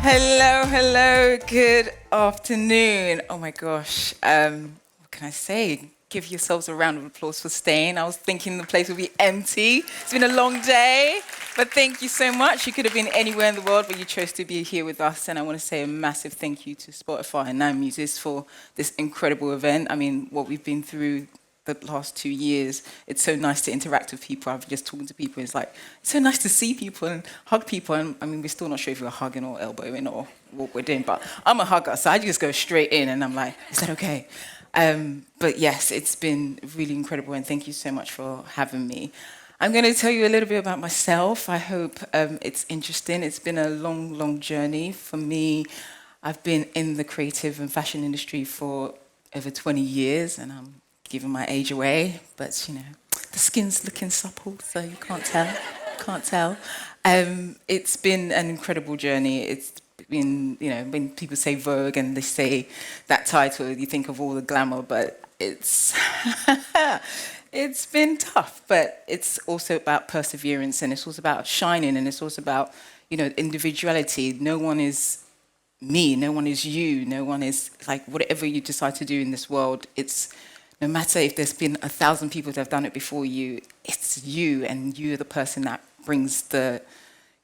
Hello, good afternoon. Oh my gosh, what can I say? Give yourselves a round of applause for staying. I was thinking the place would be empty. It's been a long day, but thank you so much. You could have been anywhere in the world, but you chose to be here with us. And I want to say a massive thank you to Spotify and now Muses for this incredible event. I mean, what we've been through the last 2 years, it's so nice to interact with people. I've just talking to people. It's like, it's so nice to see people and hug people. And I mean, we're still not sure if we're hugging or elbowing or what we're doing, but I'm a hugger, so I just go straight in and I'm like, is that okay? But yes, it's been really incredible and thank you so much for having me. I'm going to tell you a little bit about myself. I hope it's interesting. It's been a long journey. For me, I've been in the creative and fashion industry for over 20 years and I'm giving my age away, but you know, the skin's looking supple, so you can't tell. It's been an incredible journey. It's been, you know, when people say Vogue and they say that title, you think of all the glamour, but it's it's been tough, but it's also about perseverance and it's also about shining and it's also about, you know, individuality. No one is me, no one is you, no one is like whatever you decide to do in this world, it's no matter if there's been 1,000 people that have done it before you, it's you and you're the person that brings the,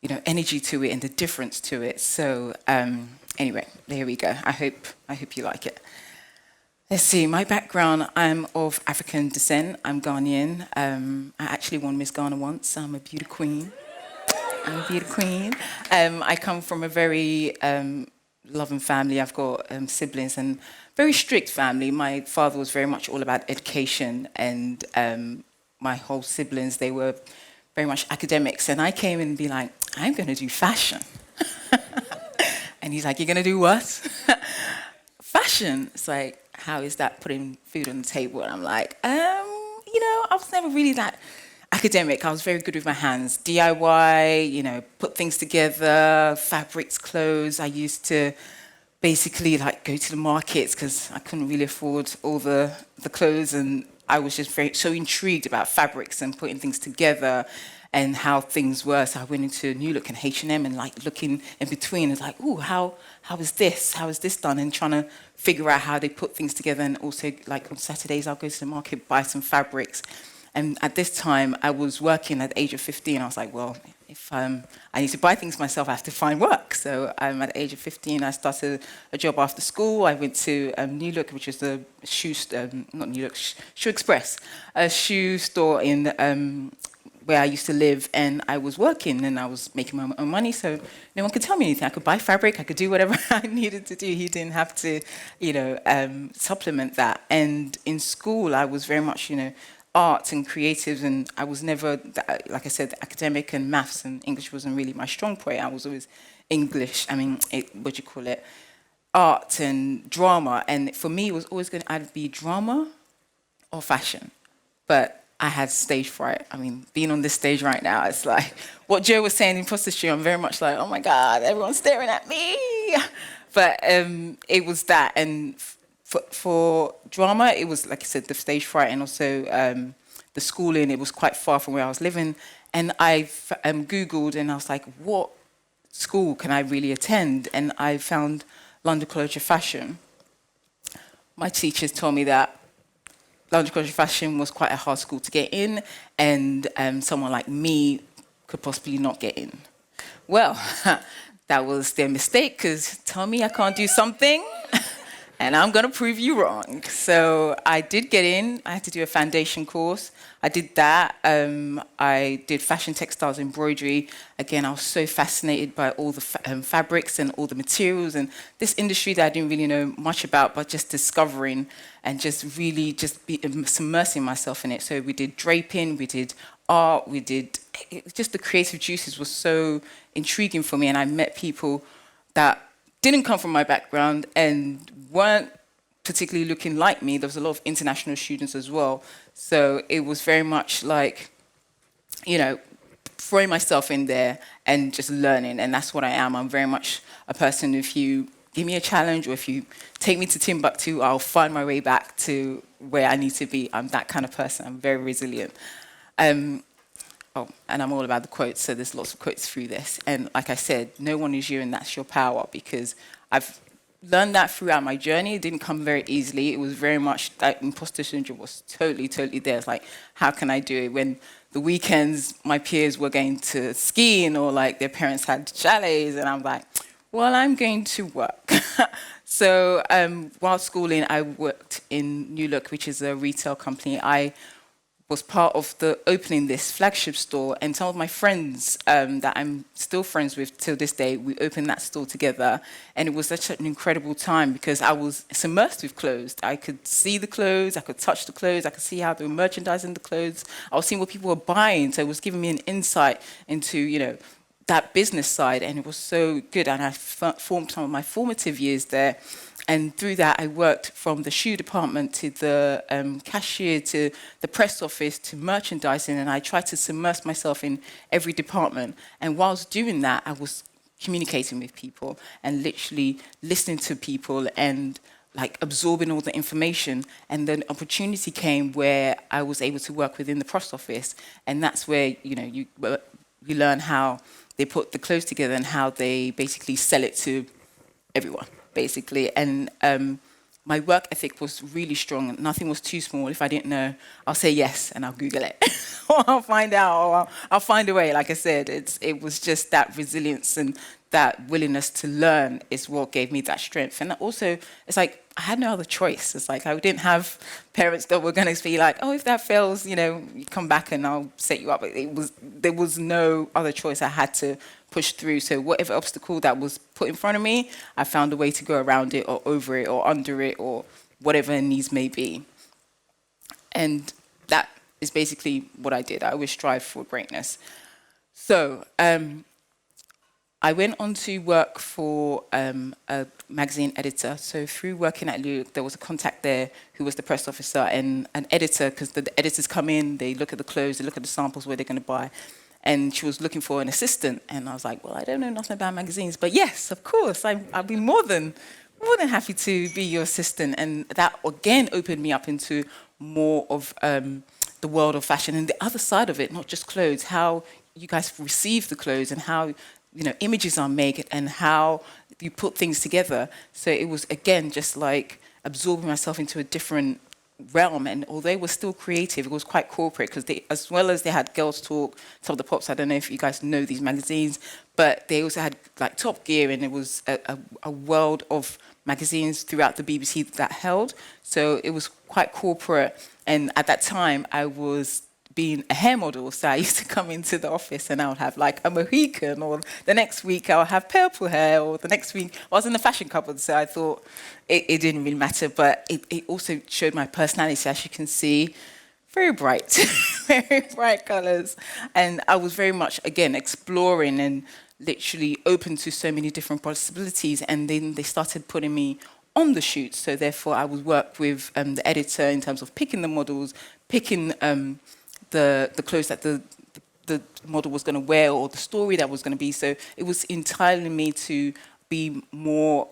you know, energy to it and the difference to it. So anyway, there we go. I hope you like it. Let's see, my background, I'm of African descent. I'm Ghanaian. I actually won Miss Ghana once. I'm a beauty queen. I come from a very loving family. I've got siblings and very strict family. My father was very much all about education and my whole siblings, they were very much academics. And I came in and be like, I'm going to do fashion. And he's like, you're going to do what? Fashion. It's like, how is that putting food on the table? And I'm like, you know, I was never really that academic. I was very good with my hands. DIY, you know, put things together, fabrics, clothes. I used to basically like go to the markets because I couldn't really afford all the clothes and I was just so intrigued about fabrics and putting things together and how things were. So I went into New Look and H&M and like looking in between. It's like, ooh, how is this? How is this done? And trying to figure out how they put things together. And also like on Saturdays, I'll go to the market, buy some fabrics. And at this time, I was working at the age of 15. I was like, well, if I need to buy things myself, I have to find work. So at the age of 15, I started a job after school. I went to New Look, which is the not New Look, Shoe Express, a shoe store in where I used to live. And I was working and I was making my own money. So no one could tell me anything. I could buy fabric. I could do whatever I needed to do. He didn't have to, you know, supplement that. And in school, I was very much, you know, art and creatives, and I was never, like I said, academic and maths and English wasn't really my strong point. I was always English, art and drama. And for me, it was always going to either be drama or fashion. But I had stage fright. I mean, being on this stage right now, it's like, what Joe was saying in Imposter Street, I'm very much like, oh my God, everyone's staring at me. But it was that, and for drama, it was, like I said, the stage fright and also the schooling. It was quite far from where I was living. And I Googled and I was like, what school can I really attend? And I found London College of Fashion. My teachers told me that London College of Fashion was quite a hard school to get in and someone like me could possibly not get in. Well, that was their mistake because tell me I can't do something. And I'm going to prove you wrong. So I did get in. I had to do a foundation course. I did that. I did fashion, textiles, embroidery. Again, I was so fascinated by all the fabrics and all the materials and this industry that I didn't really know much about, but just discovering and just really just submersing myself in it. So we did draping, we did art, just the creative juices was so intriguing for me. And I met people that didn't come from my background and weren't particularly looking like me. There was a lot of international students as well. So it was very much like, you know, throwing myself in there and just learning. And that's what I am. I'm very much a person, if you give me a challenge or if you take me to Timbuktu, I'll find my way back to where I need to be. I'm that kind of person. I'm very resilient. oh, and I'm all about the quotes, so there's lots of quotes through this. And like I said, no one is you and that's your power, because I've learned that throughout my journey. It didn't come very easily. It was very much that imposter syndrome was totally, totally there. It's like, how can I do it when the weekends my peers were going to skiing or like their parents had chalets, and I'm like, well, I'm going to work. So while schooling, I worked in New Look, which is a retail company. I was part of the opening this flagship store, and some of my friends that I'm still friends with till this day, we opened that store together, and it was such an incredible time because I was immersed with clothes. I could see the clothes, I could touch the clothes, I could see how they were merchandising the clothes. I was seeing what people were buying, so it was giving me an insight into, that business side, and it was so good. And I formed some of my formative years there. And through that, I worked from the shoe department to the cashier to the press office to merchandising, and I tried to immerse myself in every department. And whilst doing that, I was communicating with people and literally listening to people and like absorbing all the information. And then opportunity came where I was able to work within the press office, and that's where you learn how they put the clothes together and how they basically sell it to everyone, basically. And my work ethic was really strong. Nothing was too small. If I didn't know, I'll say yes and I'll Google it. Or I'll find out, or I'll find a way. Like I said, it was just that resilience and that willingness to learn is what gave me that strength. And also, it's like, I had no other choice. It's like I didn't have parents that were going to be like, oh, if that fails, you come back and I'll set you up. There was no other choice. I had to push through. So whatever obstacle that was put in front of me, I found a way to go around it or over it or under it or whatever needs may be. And that is basically what I did. I always strive for greatness. So I went on to work for a magazine editor. So through working at Luke, there was a contact there who was the press officer and an editor, because the editors come in, they look at the clothes, they look at the samples where they're going to buy. And she was looking for an assistant. And I was like, well, I don't know nothing about magazines, but yes, of course, I'd be more than happy to be your assistant. And that, again, opened me up into more of the world of fashion and the other side of it, not just clothes, how you guys receive the clothes and how images are made and how you put things together. So it was, again, just like absorbing myself into a different realm. And although it was still creative, it was quite corporate, because they, as well as they had Girls Talk, some of the Pops, I don't know if you guys know these magazines, but they also had like Top Gear, and it was a world of magazines throughout the BBC that held. So it was quite corporate. And at that time, I was being a hair model, so I used to come into the office and I would have like a Mohican, or the next week I'll have purple hair, or the next week I was in the fashion cupboard, so I thought it didn't really matter, but it also showed my personality, as you can see, very bright, very bright colours, and I was very much, again, exploring and literally open to so many different possibilities, and then they started putting me on the shoots, so therefore I would work with the editor in terms of picking the models, picking the clothes that the model was going to wear, or the story that was going to be. So it was entirely me to be more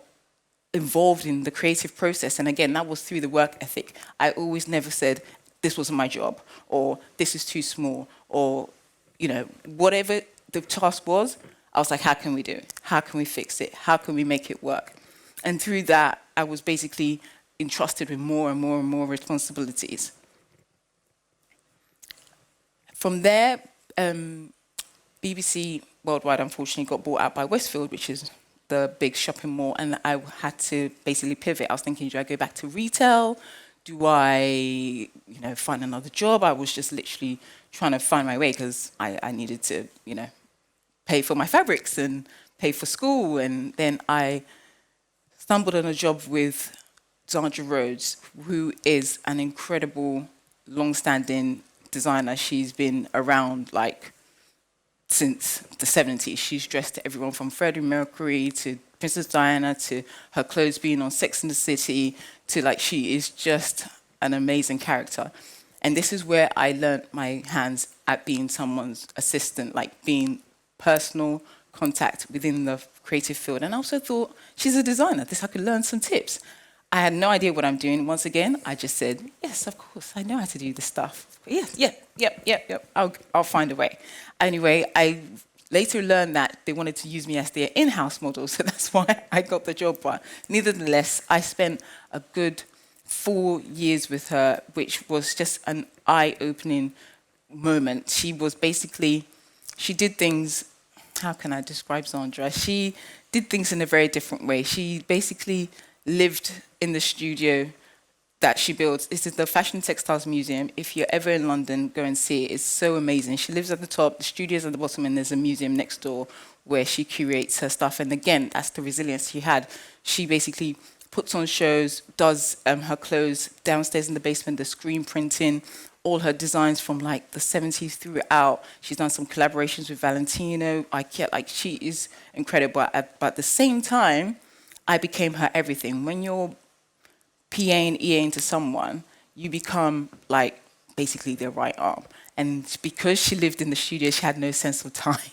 involved in the creative process. And again, that was through the work ethic. I always never said, this wasn't my job, or this is too small, or, whatever the task was, I was like, how can we do it? How can we fix it? How can we make it work? And through that, I was basically entrusted with more and more and more responsibilities. From there, BBC Worldwide, unfortunately, got bought out by Westfield, which is the big shopping mall, and I had to basically pivot. I was thinking, do I go back to retail? Do I, find another job? I was just literally trying to find my way, because I needed to, pay for my fabrics and pay for school. And then I stumbled on a job with Zandra Rhodes, who is an incredible, long-standing designer. She's been around since the 70s. She's dressed everyone from Freddie Mercury to Princess Diana, to her clothes being on Sex and the City, to she is just an amazing character. And this is where I learned my hands at being someone's assistant, being personal contact within the creative field. And I also thought, she's a designer, I could learn some tips. I had no idea what I'm doing. Once again, I just said, yes, of course, I know how to do this stuff. Yes, yep. I'll find a way. Anyway, I later learned that they wanted to use me as their in-house model, so that's why I got the job. But nevertheless, I spent a good 4 years with her, which was just an eye-opening moment. She was basically, she did things, how can I describe Sandra? She did things in a very different way. She basically lived in the studio that she built. This is the Fashion Textiles Museum. If you're ever in London, go and see it. It's so amazing. She lives at the top, the studio's at the bottom, and there's a museum next door where she curates her stuff. And again, that's the resilience she had. She basically puts on shows, does her clothes downstairs in the basement, the screen printing, all her designs from like the 70s throughout. She's done some collaborations with Valentino, IKEA, like she is incredible. But at the same time, I became her everything. When you're PAing, EAing to someone, you become like basically their right arm. And because she lived in the studio, she had no sense of time.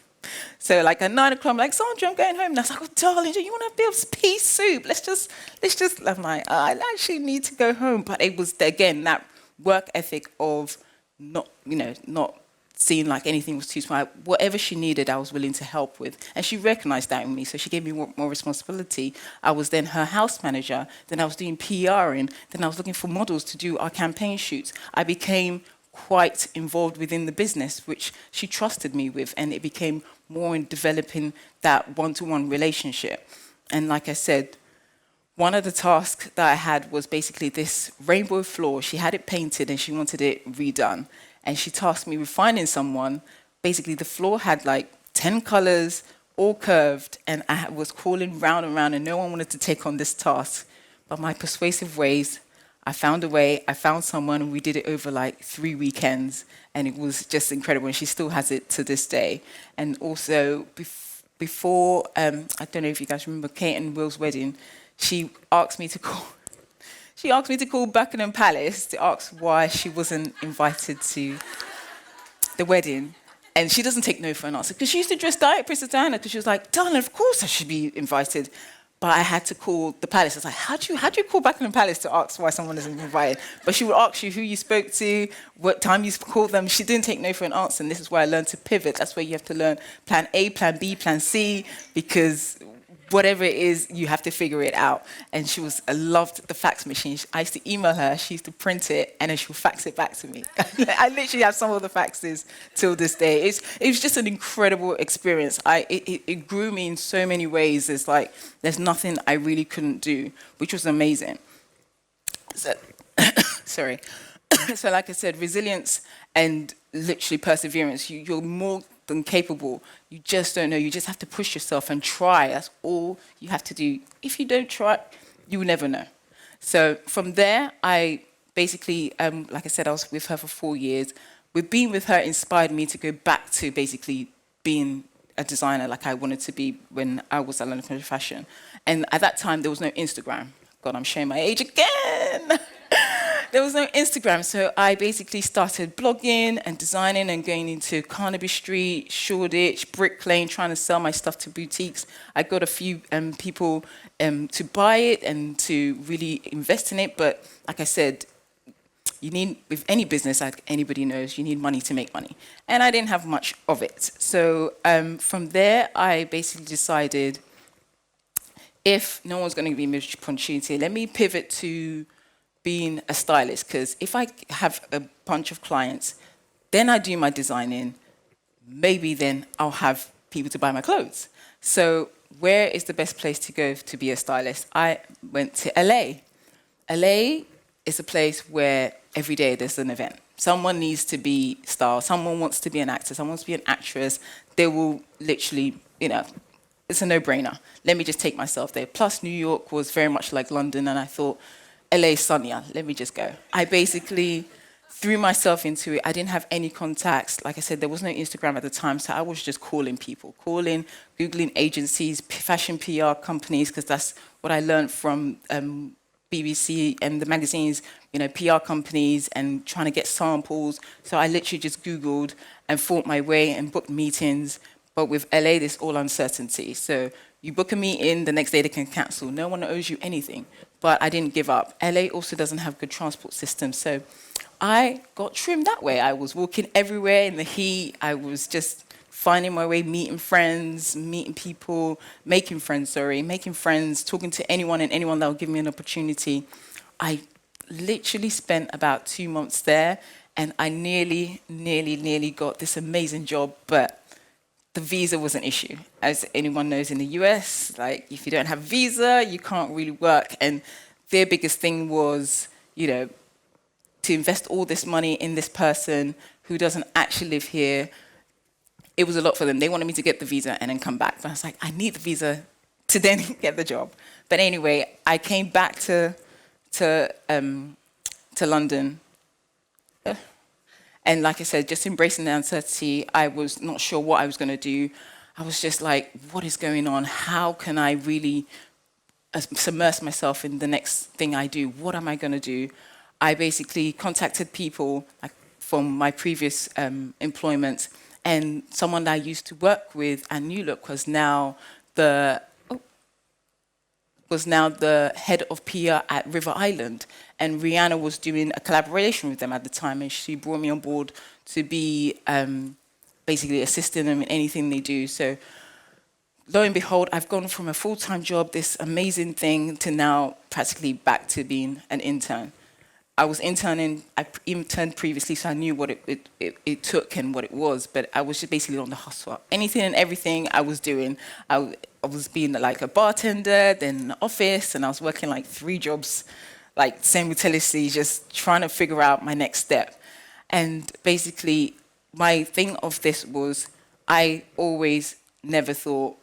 So like at 9 o'clock, I'm like, Sandra, I'm going home. And I was like, oh, darling, you want to build pea soup? Let's just, I'm like, I actually need to go home. But it was, again, that work ethic of not seeing like anything was too small. Whatever she needed, I was willing to help with. And she recognized that in me, so she gave me more responsibility. I was then her house manager, then I was doing PRing, then I was looking for models to do our campaign shoots. I became quite involved within the business, which she trusted me with, and it became more in developing that one-to-one relationship. And like I said, one of the tasks that I had was basically this rainbow floor. She had it painted and she wanted it redone. And she tasked me with finding someone. Basically, the floor had like 10 colors, all curved, and I was calling round and round, and no one wanted to take on this task. But my persuasive ways, I found a way, I found someone, and we did it over like 3 weekends, and it was just incredible, and she still has it to this day. And also, before, I don't know if you guys remember Kate and Will's wedding, she asked me to call Buckingham Palace to ask why she wasn't invited to the wedding. And she doesn't take no for an answer, because she used to dress Diet Princess Diana, because she was like, darling, of course I should be invited. But I had to call the palace. I was like, how do you call Buckingham Palace to ask why someone isn't invited? But she would ask you who you spoke to, what time you called them. She didn't take no for an answer, and this is why I learned to pivot. That's where you have to learn plan A, plan B, plan C, because whatever it is, you have to figure it out. And I loved the fax machine. I used to email her, she used to print it, and then she'll fax it back to me. I literally have some of the faxes till this day. It was just an incredible experience. It grew me in so many ways. It's like, there's nothing I really couldn't do, which was amazing. So, sorry. So like I said, resilience and literally perseverance, you're more than capable. You just don't know. You just have to push yourself and try. That's all you have to do. If you don't try, you will never know. So from there, I basically, like I said, I was with her for 4 years. Being with her inspired me to go back to basically being a designer like I wanted to be when I was at London Fashion. And at that time, there was no Instagram. God, I'm showing my age again. There was no Instagram, so I basically started blogging and designing and going into Carnaby Street, Shoreditch, Brick Lane, trying to sell my stuff to boutiques. I got a few people to buy it and to really invest in it, but like I said, you need, with any business, like anybody knows, you need money to make money. And I didn't have much of it. So from there, I basically decided, if no one's going to give me much opportunity, let me pivot to being a stylist, because if I have a bunch of clients, then I do my designing, maybe then I'll have people to buy my clothes. So where is the best place to go to be a stylist? I went to LA. LA is a place where every day there's an event. Someone needs to be styled, someone wants to be an actor, someone wants to be an actress. They will literally, it's a no-brainer. Let me just take myself there. Plus New York was very much like London, and I thought, LA is sunnier, let me just go. I basically threw myself into it. I didn't have any contacts. Like I said, there was no Instagram at the time, so I was just calling people, Googling agencies, fashion PR companies, because that's what I learned from BBC and the magazines, PR companies, and trying to get samples. So I literally just Googled and fought my way and booked meetings. But with LA, there's all uncertainty. So you book a meeting, the next day they can cancel. No one owes you anything. but I didn't give up. LA also doesn't have good transport systems, so I got trimmed that way. I was walking everywhere in the heat. I was just finding my way, meeting friends, meeting people, making friends, talking to anyone and anyone that would give me an opportunity. I literally spent about 2 months there, and I nearly got this amazing job, but the visa was an issue. As anyone knows in the US, like if you don't have a visa, you can't really work. And their biggest thing was, to invest all this money in this person who doesn't actually live here. It was a lot for them. They wanted me to get the visa and then come back. But I was like, I need the visa to then get the job. But anyway, I came back to London. And like I said, just embracing the uncertainty, I was not sure what I was going to do. I was just like, what is going on? How can I really submerge myself in the next thing I do? What am I going to do? I basically contacted people like, from my previous employment, and someone that I used to work with at New Look was now the head of PR at River Island, and Rihanna was doing a collaboration with them at the time, and she brought me on board to be basically assisting them in anything they do. So lo and behold, I've gone from a full-time job, this amazing thing, to now practically back to being an intern. I interned previously, so I knew what it took and what it was, but I was just basically on the hustle. Anything and everything I was doing. I was being like a bartender, then in the office, and I was working like 3 jobs, like simultaneously, just trying to figure out my next step. And basically, my thing of this was, I always never thought,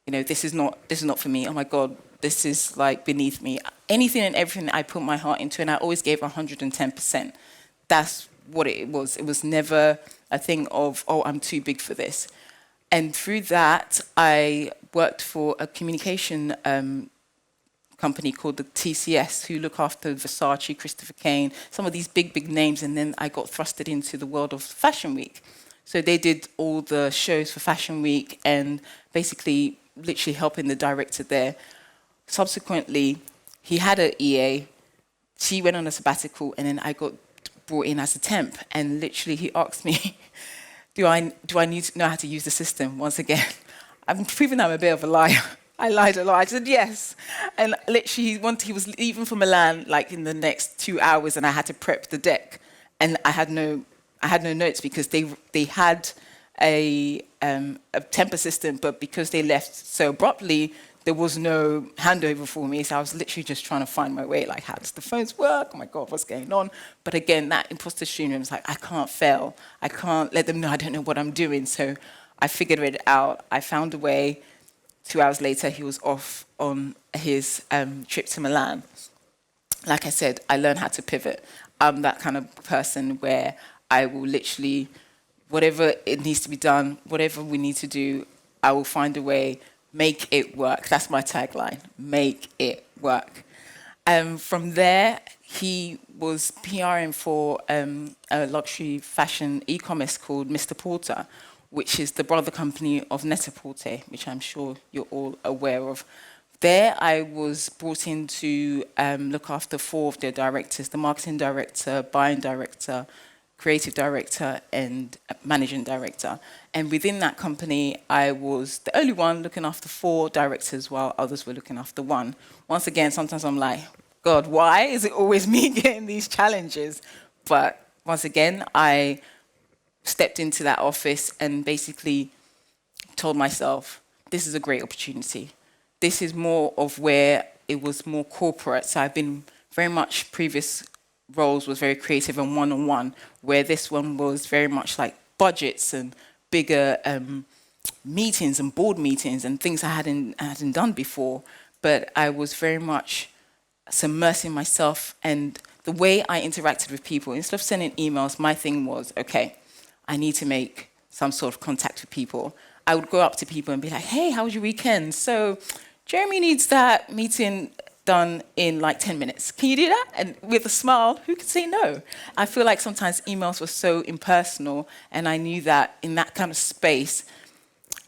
this is not for me. Oh my God, this is like beneath me. Anything and everything I put my heart into, and I always gave 110%. That's what it was. It was never a thing of, oh, I'm too big for this. And through that, I worked for a communication company called the TCS, who look after Versace, Christopher Kane, some of these big names. And then I got thrusted into the world of Fashion Week. So they did all the shows for Fashion Week and basically literally helping the director there. Subsequently, he had an EA. She went on a sabbatical, and then I got brought in as a temp. And literally, he asked me, do I need to know how to use the system once again? I'm proving I'm a bit of a liar. I lied a lot. I said yes. And literally, he was leaving for Milan like in the next 2 hours, and I had to prep the deck. And I had no notes because they had a temp assistant, but because they left so abruptly, there was no handover for me. So I was literally just trying to find my way, like, how does the phones work? Oh my God, what's going on? But again, that imposter syndrome is like, I can't fail. I can't let them know I don't know what I'm doing. So I figured it out. I found a way. 2 hours later, he was off on his trip to Milan. Like I said, I learned how to pivot. I'm that kind of person where I will literally, whatever it needs to be done, whatever we need to do, I will find a way, make it work. That's my tagline, make it work. From there, he was PRing for a luxury fashion e-commerce called Mr. Porter, which is the brother company of Net-a-Porter, which I'm sure you're all aware of. There, I was brought in to look after 4 of their directors, the marketing director, buying director, creative director, and managing director. And within that company, I was the only one looking after 4 directors while others were looking after 1. Once again, sometimes I'm like, God, why is it always me getting these challenges? But once again, I stepped into that office and basically told myself, this is a great opportunity. This is more of where it was more corporate. So I've been very much, previous roles was very creative and one-on-one, where this one was very much like budgets and bigger meetings and board meetings and things I hadn't done before. But I was very much submersing myself, and the way I interacted with people, instead of sending emails, my thing was, okay, I need to make some sort of contact with people. I would go up to people and be like, hey, how was your weekend? So Jeremy needs that meeting done in like 10 minutes. Can you do that? And with a smile, who could say no? I feel like sometimes emails were so impersonal, and I knew that in that kind of space,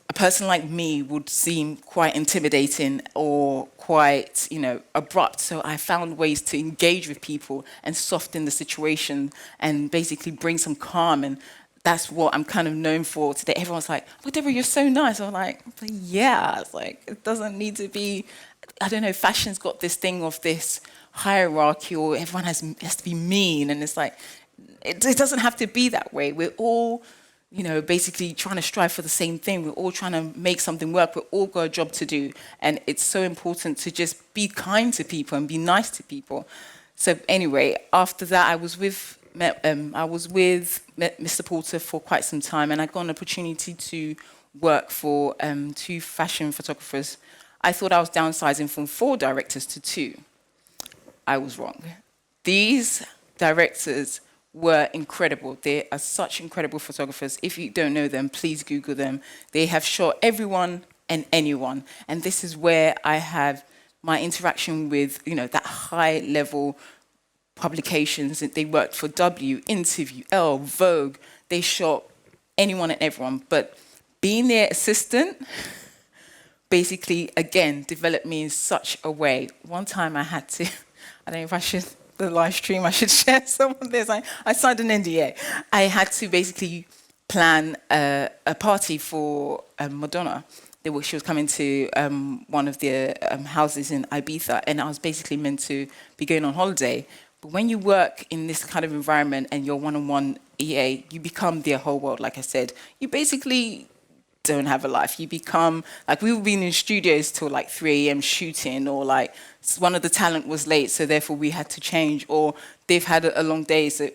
a person like me would seem quite intimidating or quite, abrupt. So I found ways to engage with people and soften the situation and basically bring some calm. And that's what I'm kind of known for today. Everyone's like, "Oh, Deborah, you're so nice." I'm like, "Yeah." It's like, it doesn't need to be, I don't know, fashion's got this thing of this hierarchy, or everyone has to be mean. And it's like, it doesn't have to be that way. We're all, basically trying to strive for the same thing. We're all trying to make something work. We've all got a job to do. And it's so important to just be kind to people and be nice to people. So anyway, after that, I was with Mr. Porter for quite some time, and I got an opportunity to work for 2 fashion photographers. I thought I was downsizing from 4 directors to 2. I was wrong. These directors were incredible. They are such incredible photographers. If you don't know them, please Google them. They have shot everyone and anyone. And this is where I have my interaction with, that high level publications. They worked for W, Interview, Elle, Vogue. They shot anyone and everyone. But being their assistant basically, again, developed me in such a way. One time I had to, I don't know if I should, the live stream, I should share some of this. I signed an NDA. I had to basically plan a party for Madonna. She was coming to one of the houses in Ibiza, and I was basically meant to be going on holiday. But when you work in this kind of environment and you're one-on-one EA, you become their whole world, like I said. You basically don't have a life. You become, like, we were being in studios till like 3 a.m. shooting, or like one of the talent was late, so therefore we had to change, or they've had a long day. So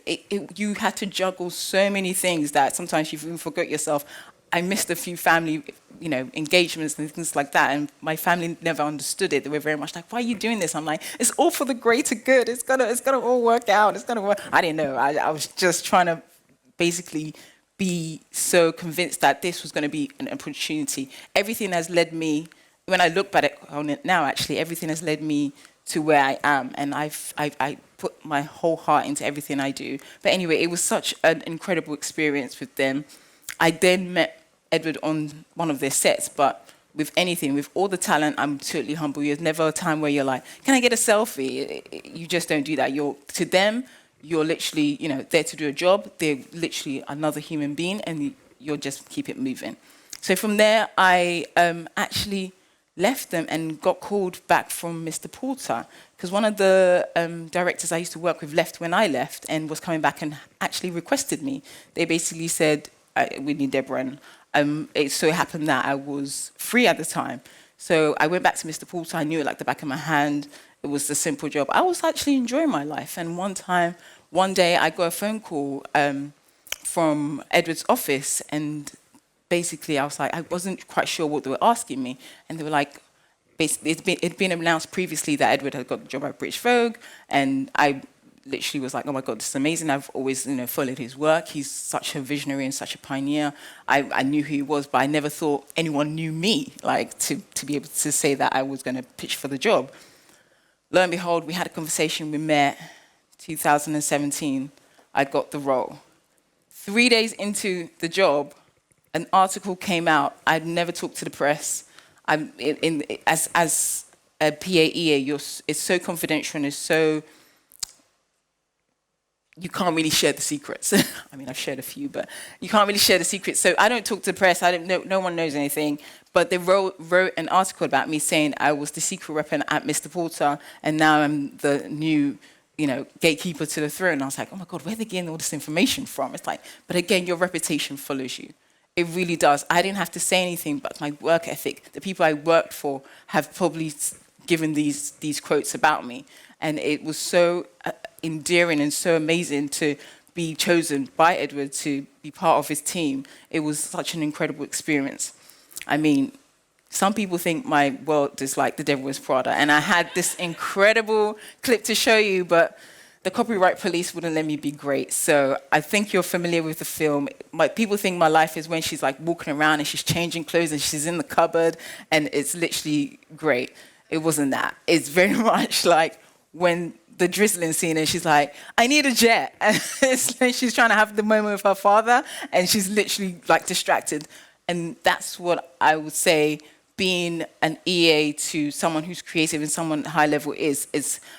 you had to juggle so many things that sometimes you even forgot yourself. I missed a few family, engagements and things like that, and my family never understood it. They were very much like, "Why are you doing this?" I'm like, "It's all for the greater good. It's gonna all work out. It's gonna work." I didn't know. I was just trying to basically be so convinced that this was going to be an opportunity. Everything has led me, when I look back on it now, actually, everything has led me to where I am, and I put my whole heart into everything I do. But anyway, it was such an incredible experience with them. I then met Edward on one of their sets, but with anything, with all the talent, I'm totally humble. There's never a time where you're like, "Can I get a selfie?" You just don't do that. To them, you're literally, there to do a job. They're literally another human being, and you'll just keep it moving. So from there, I actually left them and got called back from Mr. Porter, because one of the directors I used to work with left when I left and was coming back and actually requested me. They basically said, "We need Deborah," and it so happened that I was free at the time. So I went back to Mr. Porter. I knew it like the back of my hand. It was a simple job. I was actually enjoying my life. And one day, I got a phone call from Edward's office, and basically I was like, I wasn't quite sure what they were asking me. And they were like, basically, it'd been announced previously that Edward had got the job at British Vogue, and I literally was like, "Oh my God, this is amazing." I've always, followed his work. He's such a visionary and such a pioneer. I knew who he was, but I never thought anyone knew me, like to be able to say that I was going to pitch for the job. Lo and behold, we had a conversation, we met, 2017, I got the role. 3 days into the job, an article came out. I'd never talked to the press. As a PAEA, it's so confidential and it's so, you can't really share the secrets. I mean, I've shared a few, but you can't really share the secrets. So I don't talk to the press. No one knows anything. But they wrote an article about me saying I was the secret weapon at Mr. Porter, and now I'm the new, gatekeeper to the throne. I was like, "Oh my God, where are they getting all this information from?" It's like, but again, your reputation follows you. It really does. I didn't have to say anything, but my work ethic, the people I worked for have probably given these quotes about me. And it was so endearing and so amazing to be chosen by Edward to be part of his team. It was such an incredible experience. I mean, some people think my world is like the Devil Wears Prada, and I had this incredible clip to show you, but the copyright police wouldn't let me be great. So I think you're familiar with the film. People think my life is when she's like walking around and she's changing clothes and she's in the cupboard, and it's literally great. It wasn't that. It's very much like when the drizzling scene and she's like, "I need a jet." And it's like she's trying to have the moment with her father and she's literally like distracted. And that's what I would say being an EA to someone who's creative and someone high level is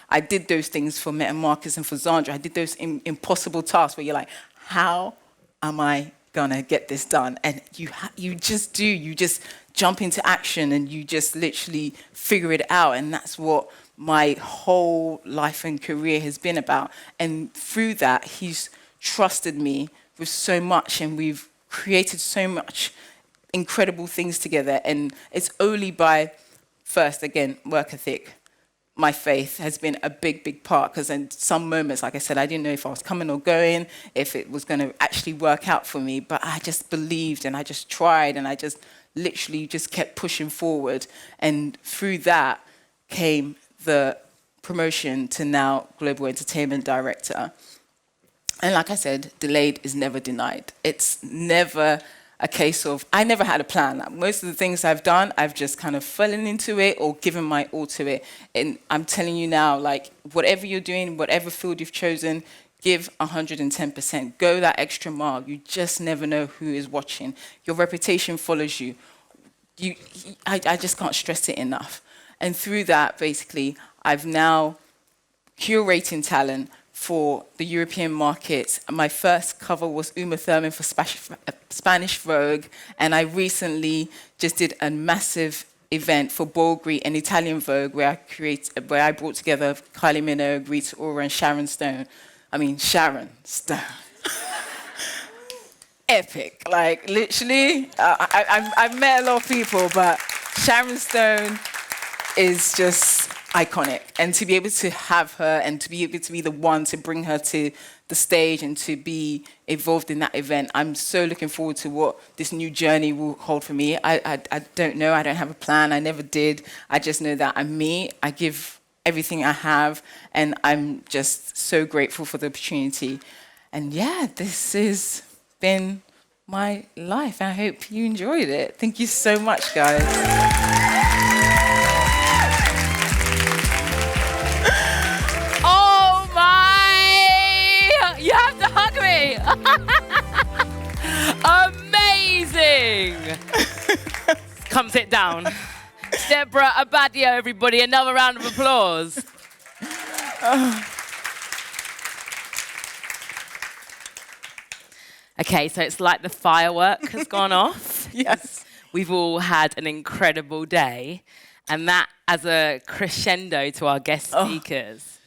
I did those things for Meta Marcus and for Zandra. I did those impossible tasks where you're like, how am I gonna get this done? And you just do. You just jump into action and you just literally figure it out. And that's what my whole life and career has been about. And through that, he's trusted me with so much, and we've created so much incredible things together. And it's only by, first, again, work ethic. My faith has been a big, big part, because in some moments, like I said, I didn't know if I was coming or going, if it was going to actually work out for me, but I just believed and I just tried and I just literally just kept pushing forward. And through that came the promotion to now Global Entertainment Director. And like I said, delayed is never denied. It's never a case of, I never had a plan. Most of the things I've done, I've just kind of fallen into it or given my all to it. And I'm telling you now, like, whatever you're doing, whatever field you've chosen, give 110%. Go that extra mile. You just never know who is watching. Your reputation follows you. I just can't stress it enough. And through that, basically, I've now curating talent for the European markets. My first cover was Uma Thurman for Spanish Vogue, and I recently just did a massive event for Bulgari and Italian Vogue, where I brought together Kylie Minogue, Rita Ora, and Sharon Stone. I mean, Sharon Stone. Epic, like literally. I've met a lot of people, but Sharon Stone is just iconic. And to be able to have her and to be able to be the one to bring her to the stage and to be involved in that event, I'm so looking forward to what this new journey will hold for me. I don't know. I don't have a plan. I never did. I just know that I'm me. I give everything I have, and I'm just so grateful for the opportunity. And yeah, this has been my life. I hope you enjoyed it. Thank you so much, guys. You have to hug me. Amazing. Come sit down. Deborah Ababio, everybody. Another round of applause. Okay, so it's like the firework has gone off. Yes. We've all had an incredible day. And that as a crescendo to our guest speakers.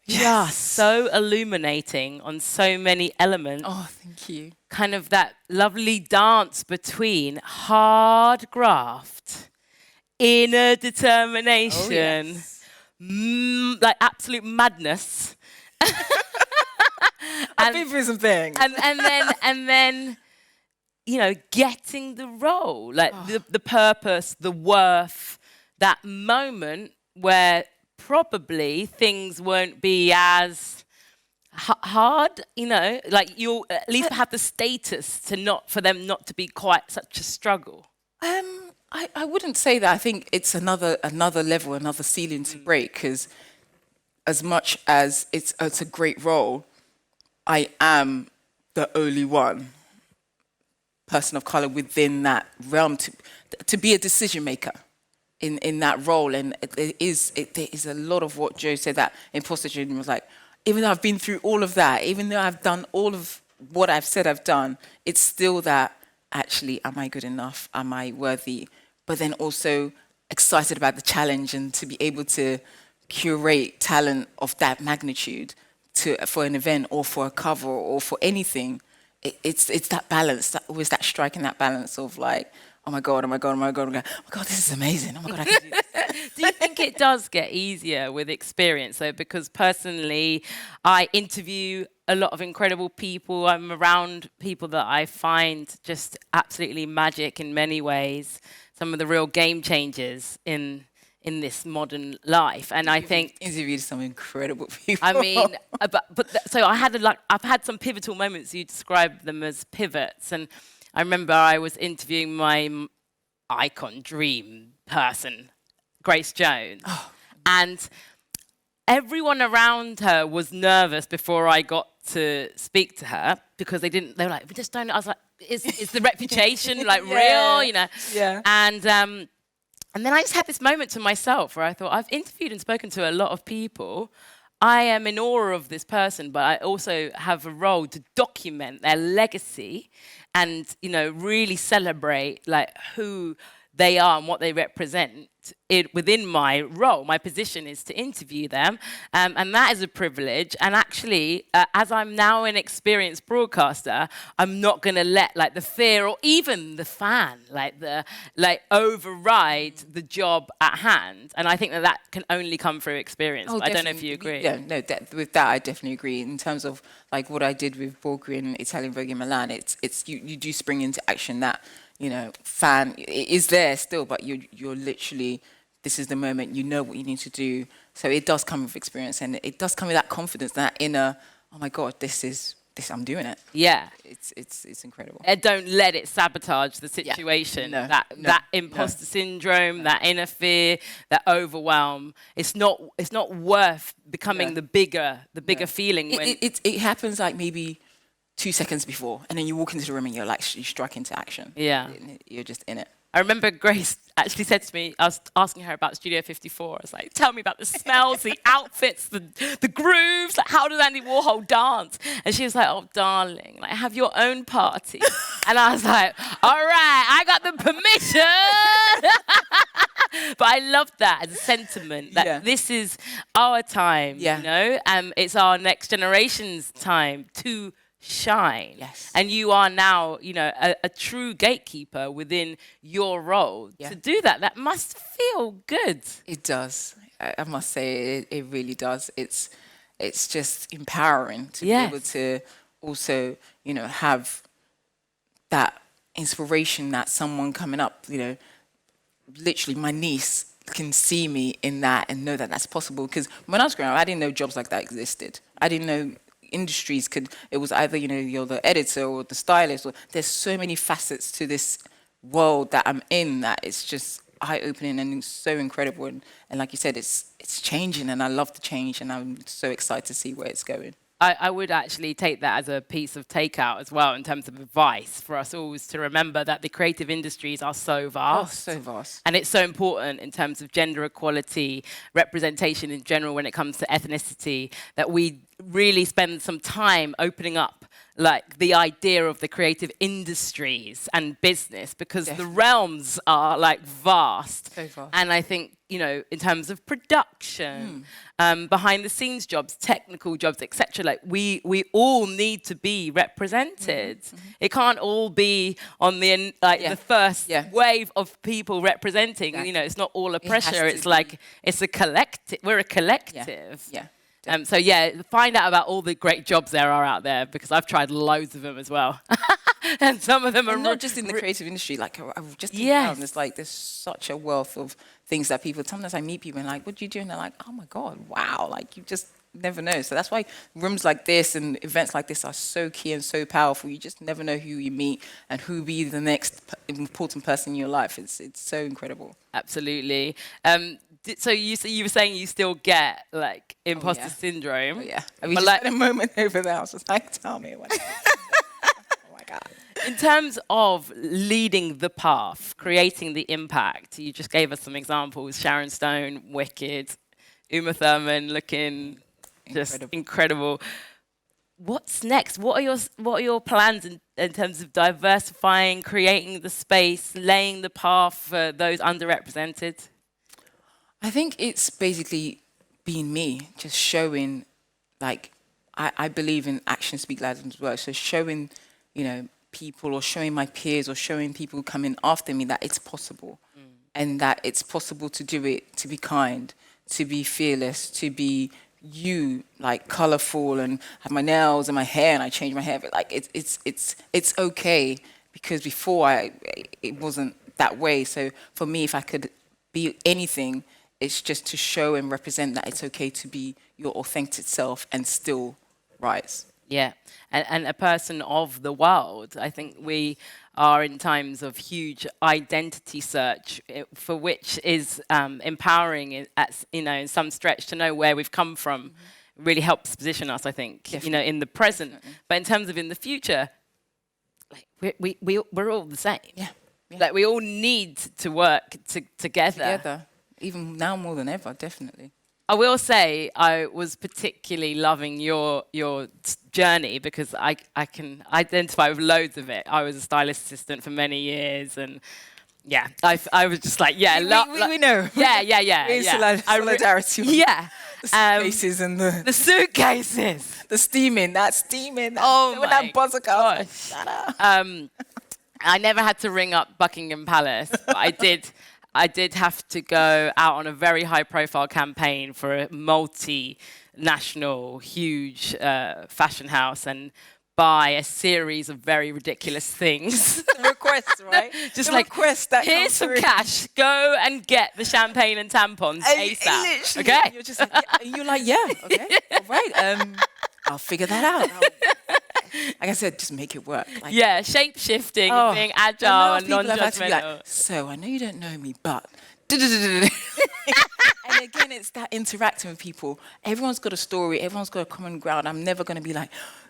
Yes. Just so illuminating on so many elements. Oh, thank you. Kind of that lovely dance between hard graft, inner determination, like absolute madness. I've been through some things. And then, you know, getting the role, like the purpose, the worth, that moment where probably things won't be as hard, you know, like you'll at least have the status to for them not to be quite such a struggle. I wouldn't say that. I think it's another level, another ceiling to break, because as much as it's a great role, I am the only one person of color within that realm to be a decision maker in that role. And there is a lot of what Joe said, that imposter syndrome was like, even though I've been through all of that, even though I've done all of what I've said I've done, it's still that, actually, am I good enough? Am I worthy? But then also excited about the challenge and to be able to curate talent of that magnitude for an event or for a cover or for anything. It's that balance, always that striking that balance of like, oh my God, oh my God, oh my God, oh my God, oh my God, this is amazing. Oh my God, I can do this. Do you think it does get easier with experience though? Because personally, I interview a lot of incredible people. I'm around people that I find just absolutely magic in many ways. Some of the real game changers in this modern life, and I think interviewed some incredible people. I mean, so I've had some pivotal moments. You describe them as pivots, and I remember I was interviewing my icon dream person, Grace Jones, and everyone around her was nervous before I got to speak to her because they were like, we just don't. I was like, is the reputation like real, you know? Yeah. And then I just had this moment to myself where I thought, I've interviewed and spoken to a lot of people. I am in awe of this person, but I also have a role to document their legacy and, you know, really celebrate like who they are and what they represent. Within my role, my position is to interview them, and that is a privilege. And actually, as I'm now an experienced broadcaster, I'm not going to let like the fear or even the fan override the job at hand. And I think that can only come through experience. Oh, I don't know if you agree. Yeah, no, with that I definitely agree. In terms of like what I did with Borghi and Italian Vogue in Milan, it's you do spring into action that, you know, fan is there still, but you're literally, this is the moment, you know what you need to do. So it does come with experience, and it does come with that confidence, that inner, oh my God, this, I'm doing it. Yeah. It's incredible. And don't let it sabotage the situation. Yeah. That imposter syndrome, that inner fear, that overwhelm. It's not worth becoming the bigger feeling. It happens like maybe 2 seconds before, and then you walk into the room and you're like, you strike into action. Yeah. You're just in it. I remember Grace actually said to me, I was asking her about Studio 54. I was like, tell me about the smells, the outfits, the grooves. Like, how does Andy Warhol dance? And she was like, oh, darling, like, have your own party. And I was like, all right, I got the permission. But I loved that as a sentiment, that this is our time, you know? It's our next generation's time to shine. Yes. And you are now, you know, a true gatekeeper within your role. To do that must feel good. It does. I must say, it really does. It's just empowering to be able to also, you know, have that inspiration that someone coming up, you know, literally my niece can see me in that and know that that's possible. Because when I was growing up, I didn't know jobs like that existed. I didn't know industries it was either, you know, you're the editor or the stylist, or there's so many facets to this world that I'm in that it's just eye-opening and so incredible. And like you said, it's changing, and I love the change, and I'm so excited to see where it's going. I would actually take that as a piece of takeout as well, in terms of advice for us all, is to remember that the creative industries are so vast. Oh, so vast. And it's so important in terms of gender equality, representation in general when it comes to ethnicity, that we really spend some time opening up like the idea of the creative industries and business, because the realms are like vast. So vast. And I think, you know, in terms of production, behind the scenes jobs, technical jobs, etc., like we all need to be represented. It can't all be on the the first wave of people representing. You know, it's not all a pressure. It's like it's a collective. We're a collective. Yeah. So find out about all the great jobs there are out there, because I've tried loads of them as well. And some of them are not just in the creative industry, like I've just found there's like there's such a wealth of things that people, sometimes I meet people and like, what do you do? And they're like, oh my God, wow, like you just never know. So that's why rooms like this and events like this are so key and so powerful. You just never know who you meet and who be the next important person in your life. It's so incredible. Absolutely. So you were saying you still get like imposter syndrome. Oh yeah. We just had a moment over there. I was just like, tell me what. Oh my God. In terms of leading the path, creating the impact, you just gave us some examples. Sharon Stone, Wicked, Uma Thurman, looking just incredible. What's next? What are your plans in terms of diversifying, creating the space, laying the path for those underrepresented? I think it's basically being me, just showing, like, I believe in action speak louder than words. So showing, you know, people, or showing my peers, or showing people coming after me that it's possible, and that it's possible to do it, to be kind, to be fearless, to be you, like colorful, and have my nails and my hair, and I change my hair. But like it's okay, because before it wasn't that way. So for me, if I could be anything, it's just to show and represent that it's okay to be your authentic self and still rise. Yeah, and a person of the world. I think we are in times of huge identity search, for which is empowering, in some stretch, to know where we've come from. Really helps position us, I think, in the present. But in terms of in the future, we're all the same. Yeah. Like we all need to work together. Even now more than ever, definitely. I will say I was particularly loving your journey because I can identify with loads of it. I was a stylist assistant for many years, and yeah, I was just like, yeah, we know. Yeah. Solidarity. Yeah. The suitcases and the suitcases. the steaming. That steaming. Oh when my that buzzer goes. I never had to ring up Buckingham Palace, but I did have to go out on a very high-profile campaign for a multinational, huge fashion house and buy a series of very ridiculous things. Requests, right? Just the like, requests that here's some cash. Go and get the champagne and tampons ASAP. Okay? You're like, yeah, okay, all right. I'll figure that out. Like I said, just make it work. Like, yeah, shape-shifting, being agile and non-judgmental. Like, so I know you don't know me, but... and again, it's that interacting with people. Everyone's got a story. Everyone's got a common ground. I'm never going to be like,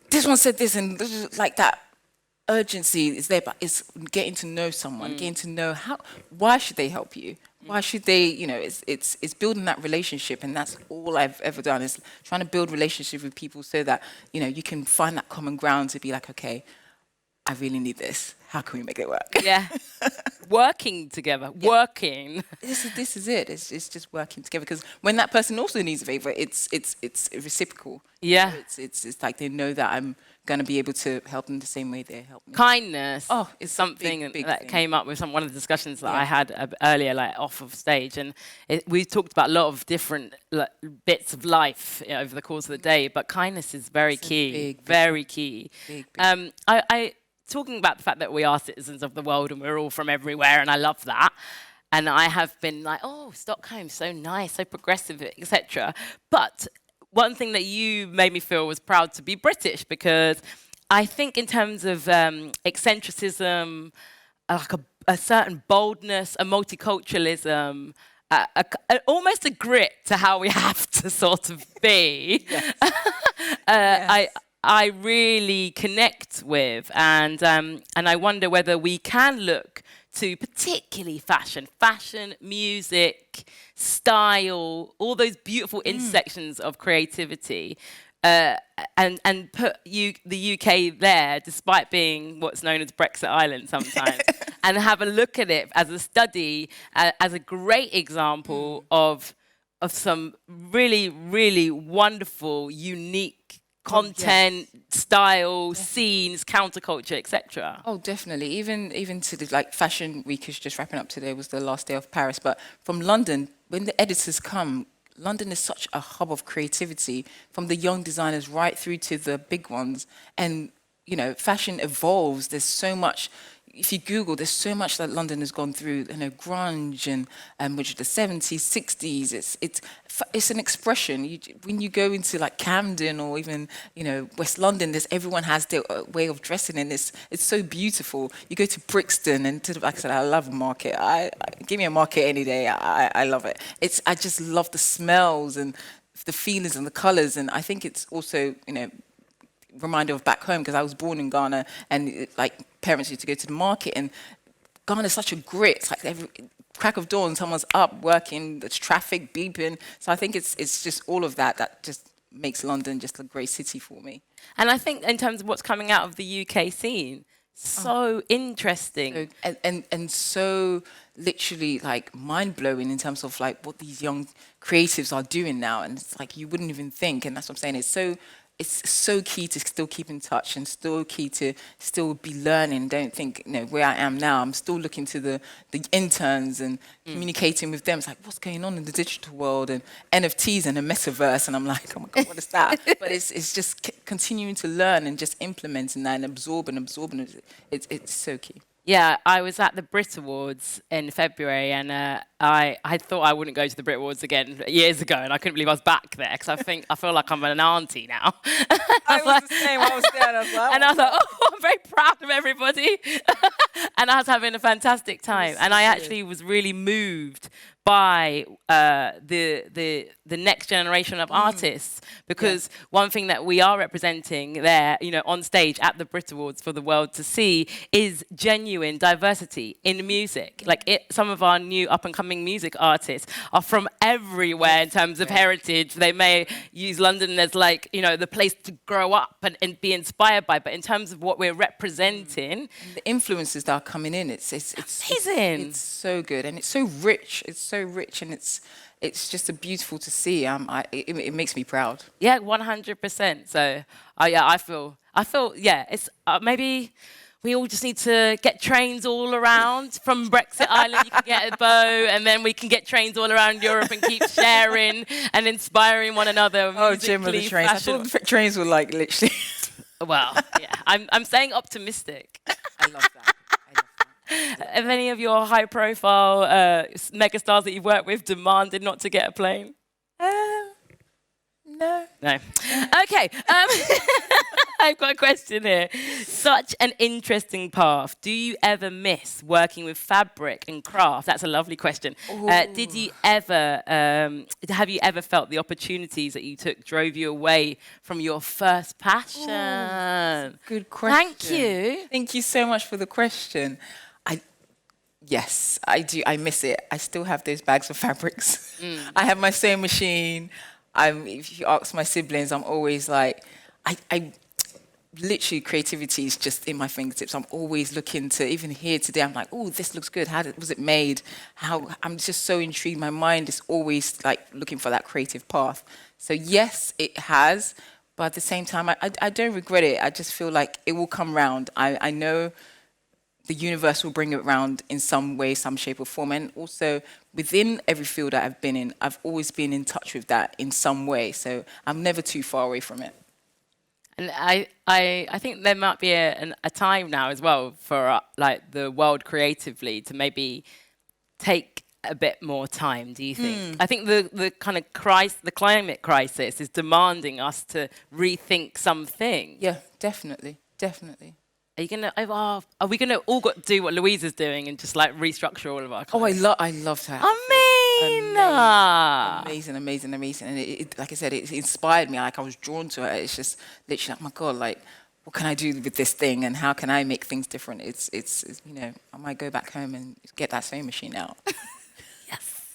this one said this, and like that urgency is there, but it's getting to know someone, getting to know why should they help you? Why should they, it's building that relationship, and that's all I've ever done, is trying to build relationships with people so that, you can find that common ground to be like, okay, I really need this. How can we make it work? Yeah. Working together, working. This is it. It's just working together, because when that person also needs a favor, it's reciprocal. Yeah. It's like they know that I'm going to be able to help them the same way they help me. Kindness is something big that thing. came up with one of the discussions that I had earlier, like off of stage, and we talked about a lot of different bits of life over the course of the day, but kindness is very key, very key. Big. Talking about the fact that we are citizens of the world and we're all from everywhere, and I love that. And I have been like, oh, Stockholm, so nice, so progressive, etc. But one thing that you made me feel was proud to be British, because I think in terms of eccentricism, like a certain boldness, a multiculturalism, almost a grit to how we have to sort of be. Yes. I really connect with, and I wonder whether we can look to particularly fashion, music, style, all those beautiful intersections of creativity, and put the UK there, despite being what's known as Brexit Island sometimes, and have a look at it as a study, as a great example of some really, really wonderful, unique content, style, scenes, counterculture, etc. Oh, definitely. Even to the Fashion Week is just wrapping up today. Was the last day of Paris, but from London, when the editors come, London is such a hub of creativity, from the young designers right through to the big ones. And fashion evolves. There's so much. If you Google, there's so much that London has gone through. Grunge and which is the 70s, 60s. It's an expression. When you go into Camden or even West London, everyone has their way of dressing, and it's so beautiful. You go to Brixton, and like I said, I love a market. Give me a market any day. I love it. I just love the smells and the feelings and the colours, and I think it's also reminder of back home, because I was born in Ghana, and parents used to go to the market, and Ghana is such a grit. It's like every crack of dawn, someone's up working, there's traffic beeping. So I think it's just all of that just makes London just a great city for me. And I think in terms of what's coming out of the UK scene, so interesting. And so literally mind-blowing in terms of what these young creatives are doing now. And it's you wouldn't even think, and that's what I'm saying. It's so key to still keep in touch, and still key to still be learning. Don't think, where I am now, I'm still looking to the interns and communicating with them. It's what's going on in the digital world, and NFTs and a metaverse, and I'm like, oh my God, what is that? But it's just continuing to learn and just implementing that and absorbing. It's so key. Yeah, I was at the Brit Awards in February, and I thought I wouldn't go to the Brit Awards again years ago, and I couldn't believe I was back there because I feel like I'm an auntie now. I was the same. I was there, and I was like, and I was like, oh, I'm very proud of everybody, and I was having a fantastic time, and I actually was really moved by the next generation of artists, because one thing that we are representing there, you know, on stage at the Brit Awards for the world to see is genuine diversity in music. Like some of our new up and coming music artists are from everywhere in terms of heritage. They may use London as like, you know, the place to grow up and be inspired by, but in terms of what we're representing, the influences that are coming in, it's amazing. It's so good, and it's so rich. It's so rich, and it's just a beautiful to see. It makes me proud. Yeah, 100%. So, yeah, I feel, yeah, it's maybe we all just need to get trains all around. From Brexit Island, you can get a bow, and then we can get trains all around Europe and keep sharing and inspiring one another. Oh, Jim with the trains. I thought the trains were like literally. Well, yeah, I'm saying optimistic. I love that. Have any of your high-profile megastars that you've worked with demanded not to get a plane? No. No. Okay. I've got a question here. Such an interesting path. Do you ever miss working with fabric and craft? That's a lovely question. Did you ever, have you ever felt the opportunities that you took drove you away from your first passion? Good question. Thank you. Thank you so much for the question. Yes, I do. I miss it. I still have those bags of fabrics. I have my sewing machine. If you ask my siblings, I'm always like, I literally, creativity is just in my fingertips. I'm always looking to, even here today, I'm like, oh, this looks good. Was it made? I'm just so intrigued. My mind is always like looking for that creative path. So yes, it has, but at the same time, I don't regret it. I just feel like it will come round. I know the universe will bring it around in some way, some shape or form. And also within every field that I've been in, I've always been in touch with that in some way. So I'm never too far away from it. And I think there might be a time now as well for like the world creatively to maybe take a bit more time. Do you think? I think the kind of the climate crisis is demanding us to rethink something. Yeah, definitely. Are you gonna? Are we gonna all do what Louise is doing and just like restructure all of our? Clothes? I loved her. Amazing. And it, like I said, it inspired me. Like I was drawn to her. It's just literally like, my God, like what can I do with this thing, and how can I make things different? It's you know, I might go back home and get that sewing machine out. Yes.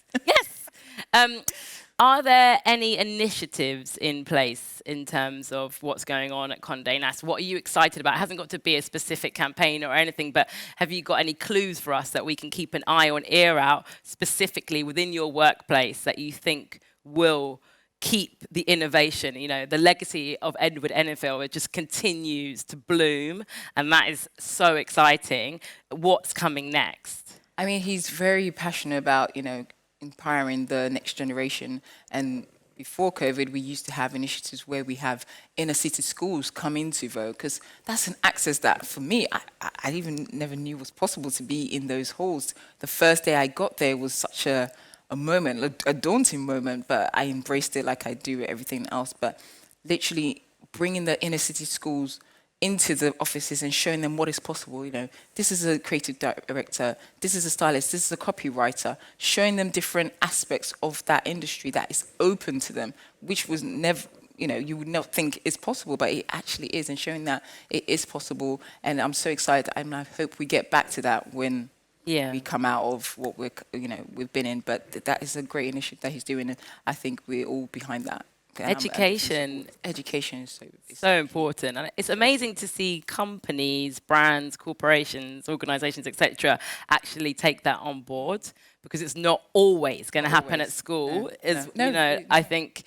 Are there any initiatives in place in terms of what's going on at Condé Nast? What are you excited about? It hasn't got to be a specific campaign or anything, but have you got any clues for us that we can keep an eye or an ear out specifically within your workplace that you think will keep the innovation? You know, the legacy of Edward Enninful, it just continues to bloom, and that is so exciting. What's coming next? I mean, he's very passionate about, you know, empowering the next generation. And before COVID, we used to have initiatives where we have inner city schools come into Vogue, because that's an access that, for me, I even never knew was possible to be in those halls. The first day I got there was such a moment, a daunting moment, but I embraced it like I do everything else. But literally bringing the inner city schools into the offices and showing them what is possible. You know, this is a creative director, this is a stylist, this is a copywriter, showing them different aspects of that industry that is open to them, which was never, you know, you would not think is possible, but it actually is, and showing that it is possible. And I'm so excited, and I hope we get back to that when we come out of what we've been in. But that is a great initiative that he's doing, and I think we're all behind that. Education is so important, and it's amazing to see companies, brands, corporations, organizations, etc. actually take that on board, because it's not always going to happen at school. I think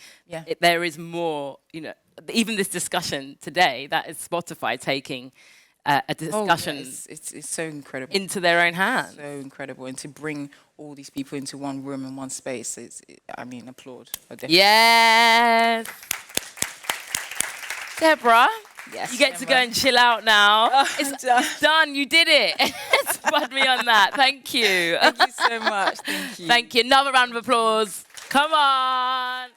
there is more, you know, even this discussion today, that is Spotify taking a discussion it's so incredible into their own hands. So incredible, and to bring all these people into one room and one space, I mean, applaud. Yes. Deborah, Yes, You get to go Gemma. and chill out now. Oh, It's done. You did it. Spud me on that. Thank you. Thank you so much. Thank you. Thank you. Another round of applause. Come on.